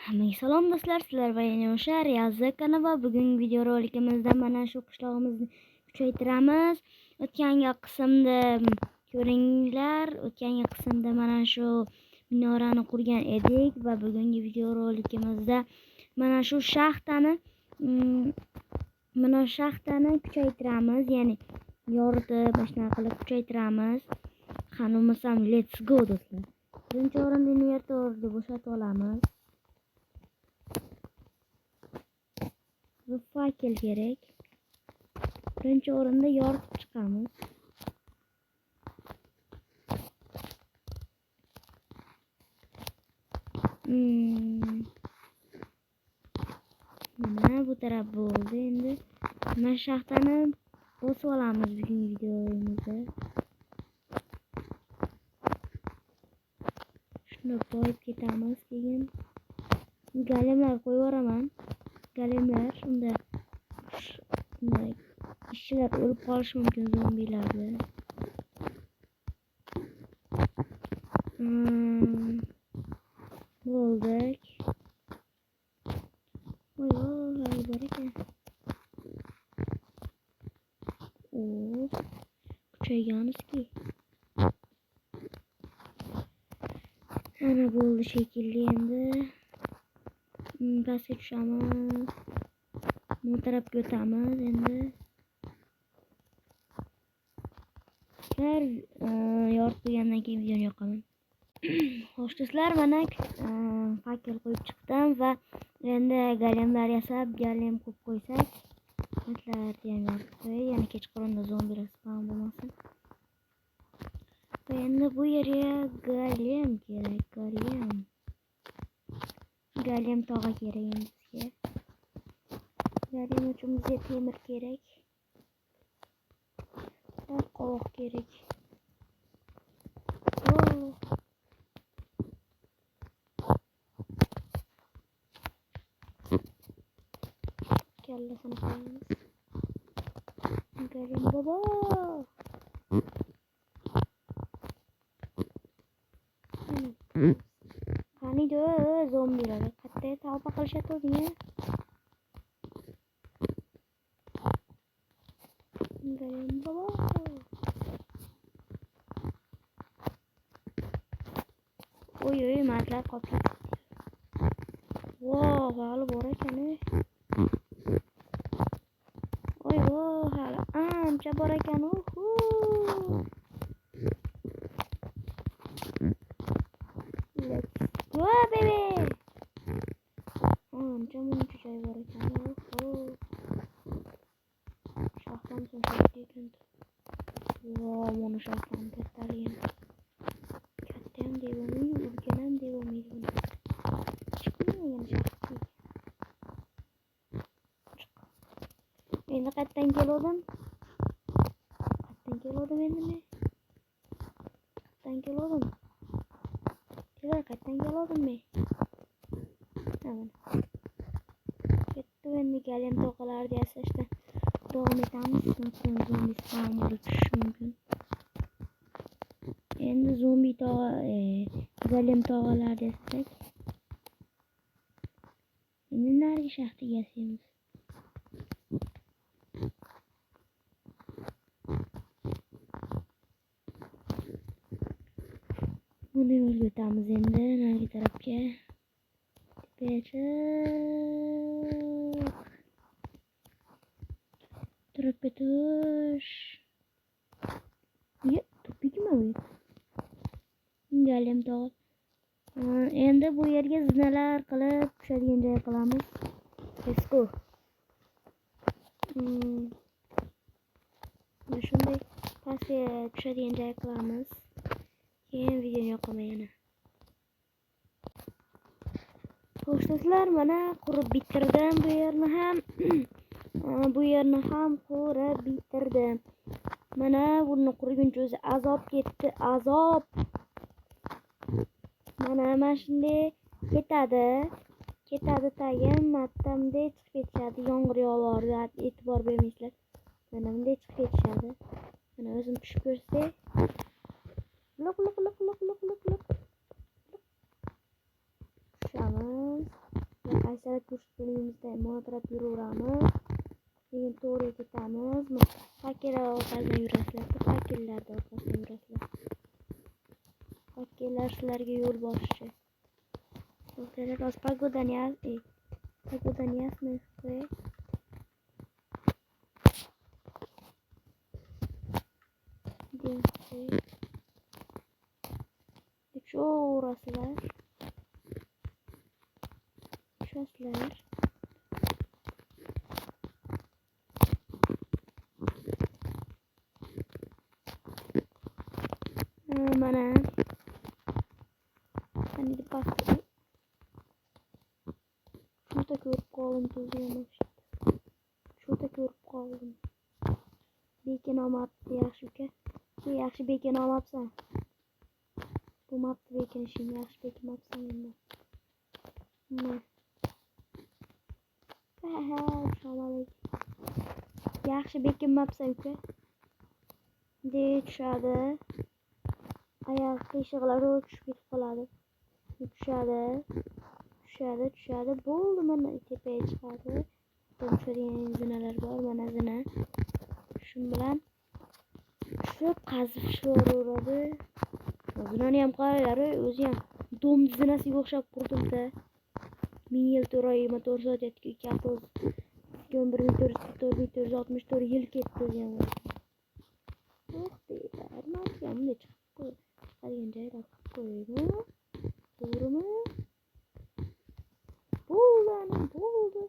Hammaga salom do'stlar, sizlar bilan o'sha Riyozi kanali va bugungi video rolikimizda mana shu qishlog'imizni kuchaytiramiz. O'tgangi qismda ko'ringlar, o'tgangi qismda mana shu minorani qurgan edik va bugungi video rolikimizda mana shu shaxtani kuchaytiramiz, ya'ni yoritib mana qilib kuchaytiramiz. Qani bo'lmasam let's go do'stlar. Birinchi o'rinda invertorni bo'shatib olamiz. Fakel kerak. Birinchi o'rinda yoritib chiqamiz. Mana bu taraf bo'ldi. Endi mana shaxtani bosib olamiz bugungi videomizda. Shuni qo'yib ketamiz. Keyin galemlar qo'yib yuboraman. Galemlar unda ishchilar o'lib qolishi mumkin zombilarda. Bo'ldik. Voy hali bor ekan. Kuchayganizki. Ana bo'ldi shekilli endi. Pastga tushamiz. Bu tarafga o'tamiz endi. Yoritib qo'ygandan keyin videoni yoqaman. Xo'sh do'stlar, mana fakel qo'yib chiqdim va endi galemlar yasab, galem ko'p qo'ysak, metlarni ham yoritib qo'yay, ya'ni kechqurunda zombilar spawn bo'lmasin. Va endi bu yerga galem kerak, galem tog'a kerak bizga. Galem uchun bizga temir kerak. Qovoq kerak. Kallasini qo'yamiz. Galem bobo. Qaniydi zombilar qayerda tavba qilishadi o'zingga. Galem bobo. Oy matlar qopib. Voh, hali bor ekan. Oy hali ancha bor ekan. Let's go baby. Ancha joy bor ekan. Shaxtam so'rashdi ekan. Voh, mana shaxtam kattaligan. Kattam deb o'ylayman, urganam deb o'ylayman. Endi qayerdan keldim endi men. Qayerdan keldim men. Ketdim endi galem to'qalarni yasashda davom etamiz. Zombi spawn bo'lishi mumkin. Endi zombi galem tog'alarni yasasak. Endi narigi shaxtaga yasaymiz. Buni yo'lga o'tamiz endi narigi tarafga. Tarafga tush. Tupikmi bu? Galem tog'a. Endi bu yerga zinalar qilib tushadigan joy qilamiz. Let's go. Shunday pastga tushadigan joy qilamiz. Keyin videoni yoqaman yana. Xo'sh do'stlar, mana qurib bitirdim bu yerni ham. Bu yerni ham qurib bitirdim. Mana buni qurguncha o'zi azob ketdi, azob. Mana shunday ketadi tagim, mattamda chiqib ketadi. Yomg'ir yog'ardi, e'tibor bermaysizlar. Mana bunday chiqib ketadi. Mana o'zim tushib ko'rsak. Look. Tushamiz. keyinchalik ko'rsatganimizda monotrap yuraveramiz. Keyin to'g'ri ketamiz. Fakirlar orqasidan yurasizlar, fakirlarning orqasidan yurasizlar. Fakirlar sizlarga yo'l boshchi. To'g'ri, rost pagodani ясный. Uğraşılar. Şaslar. Mana. Hani de baktım. Şurada görüp kaldım tuzlamış. Şurada görüp kaldım. Bekin olmabdi yaxshi uka. Yaxshi bekin olmabsan. Bu mapni bekin ishing yaxshi bekinmabsan endi. Assalomu yaxshi bekinmabsan uka. De tushadi. Oyoq qiyshig'lari tushib ketib qoladi. Tushadi. Bo'ldi, mana tepaga chiqadi. Tomchigan zinalar bor, mana zina. Shu bilan tushib qazib tushaveradi. Zinani ham qaranglar, o'zi ham dom zinasiga o'xshab qurdim-da. 1000 yil to'ray motor so'tayotgan kapuz. 1464 yil ketdi ham. Deylar, men bunday chiqib qolgan joylar qilib qo'yaymi? To'g'rimi? Bo'ldi.